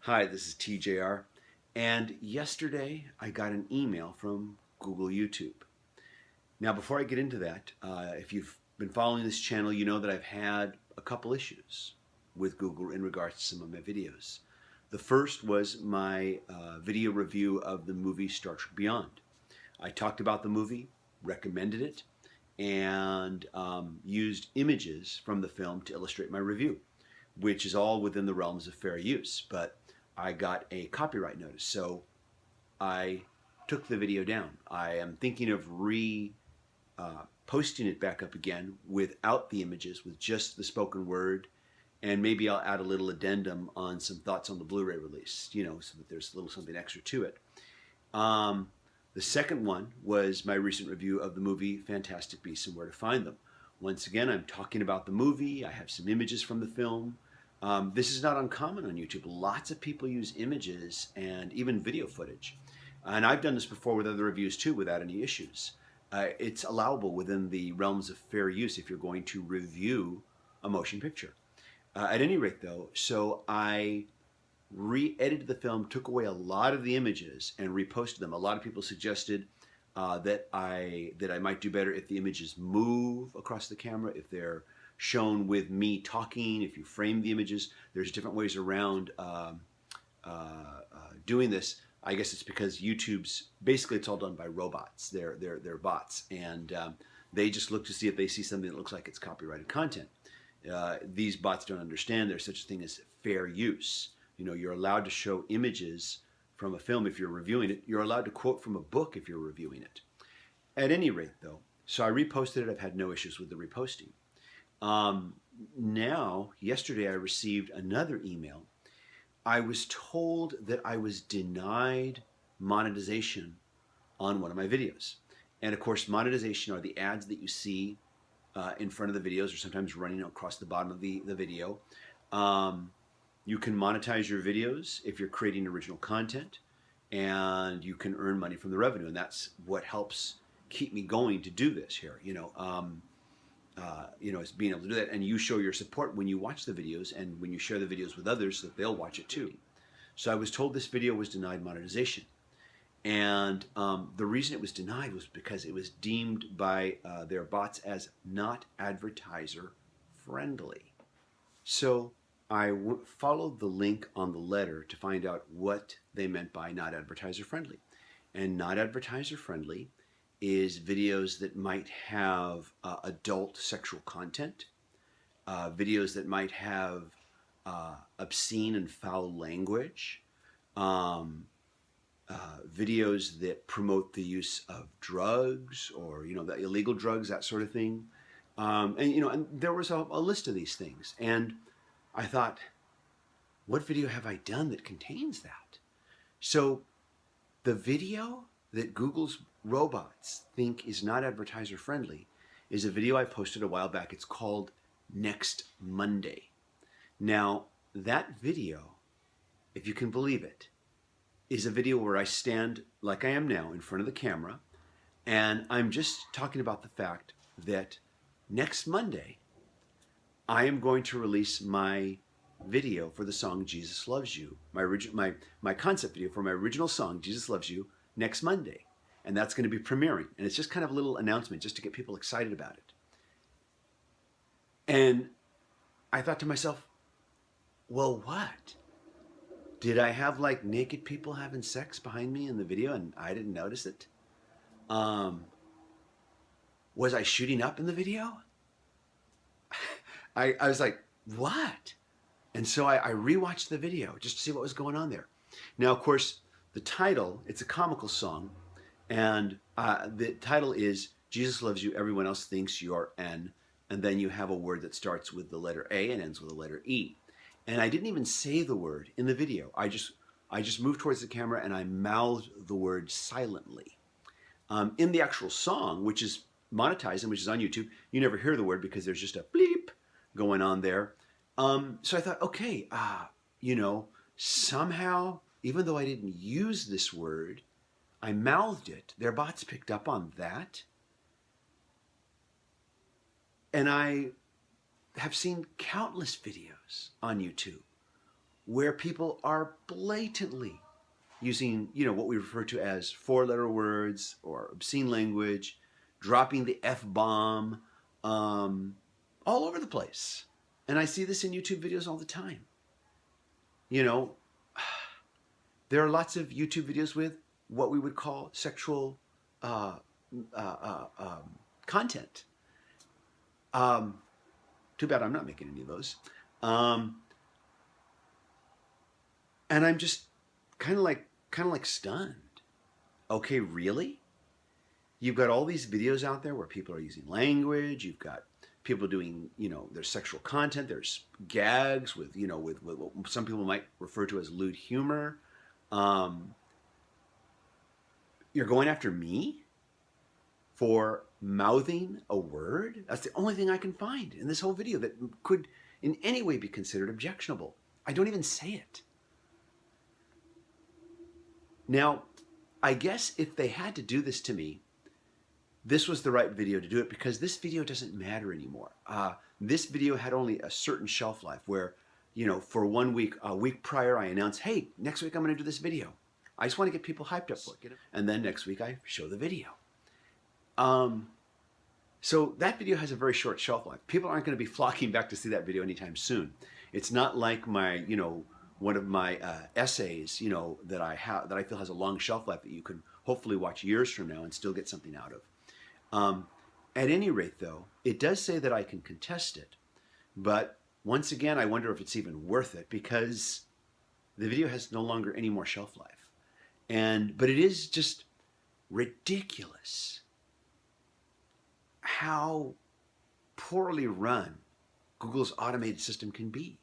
Hi, this is TJR, and yesterday I got an email from Google YouTube. Now, before I get into that, if you've been following this channel, you know that I've had a couple issues with Google in regards to some of my videos. The first was my video review of the movie Star Trek Beyond. I talked about the movie, recommended it, and used images from the film to illustrate my review, which is all within the realms of fair use. But I got a copyright notice, so I took the video down. I am thinking of posting it back up again without the images, with just the spoken word, and maybe I'll add a little addendum on some thoughts on the Blu-ray release, so that there's a little something extra to it. The second one was my recent review of the movie Fantastic Beasts and Where to Find Them. Once again, I'm talking about the movie. I have some images from the film. This is not uncommon on YouTube. Lots of people use images and even video footage. And I've done this before with other reviews too without any issues. It's allowable within the realms of fair use if you're going to review a motion picture. At any rate, though, so I re-edited the film, took away a lot of the images, and reposted them. A lot of people suggested that I might do better if the images move across the camera, if they're shown with me talking, if you frame the images. There's different ways around doing this. I guess it's because YouTube's basically it's all done by robots. They're bots, and they just look to see if they see something that looks like it's copyrighted content. These bots don't understand there's such a thing as fair use. You're allowed to show images from a film if you're reviewing it. You're allowed to quote from a book if you're reviewing it. At any rate, though, so I reposted it. I've had no issues with the reposting. Now, yesterday I received another email. I was told that I was denied monetization on one of my videos. And of course, monetization are the ads that you see in front of the videos, or sometimes running across the bottom of the video. You can monetize your videos if you're creating original content, and you can earn money from the revenue. And that's what helps keep me going to do this here. Is being able to do that, and you show your support when you watch the videos and when you share the videos with others, so that they'll watch it too. So I was told this video was denied monetization, and the reason it was denied was because it was deemed by their bots as not advertiser friendly. So I followed the link on the letter to find out what they meant by not advertiser friendly. And not advertiser friendly is videos that might have adult sexual content, videos that might have obscene and foul language, videos that promote the use of drugs, or the illegal drugs, that sort of thing. And there was a list of these things, and I thought, what video have I done that contains that? So the video that Google's robots think is not advertiser friendly is a video I posted a while back. It's called Next Monday. Now, that video, if you can believe it, is a video where I stand like I am now in front of the camera, and I'm just talking about the fact that next Monday I am going to release my video for the song Jesus Loves You, my concept video for my original song Jesus Loves You, next Monday. And that's going to be premiering. And it's just kind of a little announcement just to get people excited about it. And I thought to myself, well, what? Did I have like naked people having sex behind me in the video and I didn't notice it? Was I shooting up in the video? I was like, what? And so I rewatched the video just to see what was going on there. Now, of course, the title, it's a comical song, and the title is Jesus Loves You, Everyone Else Thinks You're N, and then you have a word that starts with the letter A and ends with the letter E. And I didn't even say the word in the video. I just moved towards the camera and I mouthed the word silently. In the actual song, which is monetized and which is on YouTube, you never hear the word because there's just a bleep going on there. So I thought, okay, somehow, even though I didn't use this word, I mouthed it. Their bots picked up on that. And I have seen countless videos on YouTube where people are blatantly using, what we refer to as four-letter words or obscene language, dropping the F-bomb, all over the place. And I see this in YouTube videos all the time. There are lots of YouTube videos with what we would call sexual content. Too bad I'm not making any of those. And I'm just kind of like stunned. Okay, really? You've got all these videos out there where people are using language. You've got people doing, there's sexual content. There's gags with what some people might refer to as lewd humor. You're going after me for mouthing a word? That's the only thing I can find in this whole video that could in any way be considered objectionable. I don't even say it. Now, I guess if they had to do this to me, this was the right video to do it, because this video doesn't matter anymore. This video had only a certain shelf life where, for 1 week, a week prior, I announced, hey, next week I'm going to do this video. I just want to get people hyped up for it. And then next week I show the video. So that video has a very short shelf life. People aren't going to be flocking back to see that video anytime soon. It's not like my, one of my essays, that I feel has a long shelf life that you can hopefully watch years from now and still get something out of. At any rate, though, it does say that I can contest it. But once again, I wonder if it's even worth it, because the video has no longer any more shelf life. But it is just ridiculous how poorly run Google's automated system can be.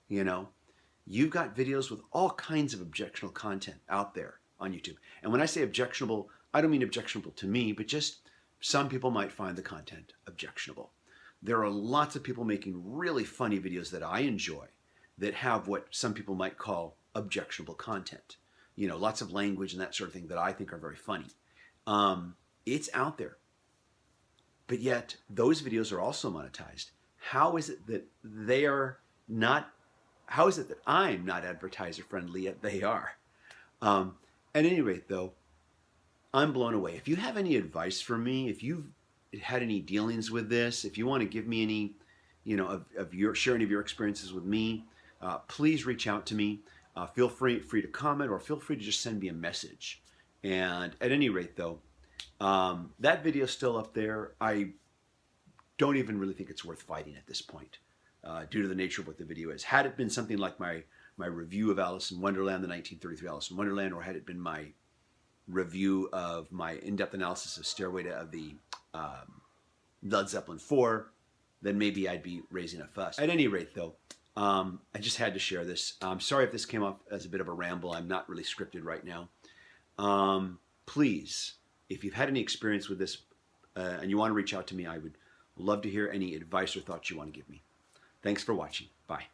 You've got videos with all kinds of objectionable content out there on YouTube. And when I say objectionable, I don't mean objectionable to me, but just some people might find the content objectionable. There are lots of people making really funny videos that I enjoy that have what some people might call objectionable content. Lots of language and that sort of thing that I think are very funny. It's out there. But yet, those videos are also monetized. How is it that they are not, how is it that I'm not advertiser friendly, yet they are? At any rate, though, I'm blown away. If you have any advice for me, if you've had any dealings with this, if you want to give me any, of your sharing of your experiences with me, please reach out to me. Feel free to comment, or feel free to just send me a message. And at any rate, though, that video is still up there. I don't even really think it's worth fighting at this point, due to the nature of what the video is. Had it been something like my review of Alice in Wonderland, the 1933 Alice in Wonderland, or had it been my review of my in-depth analysis of Stairway to the Led Zeppelin 4, then maybe I'd be raising a fuss. At any rate, though, I just had to share this. I'm sorry if this came off as a bit of a ramble. I'm not really scripted right now. Please, if you've had any experience with this and you want to reach out to me, I would love to hear any advice or thoughts you want to give me. Thanks for watching. Bye.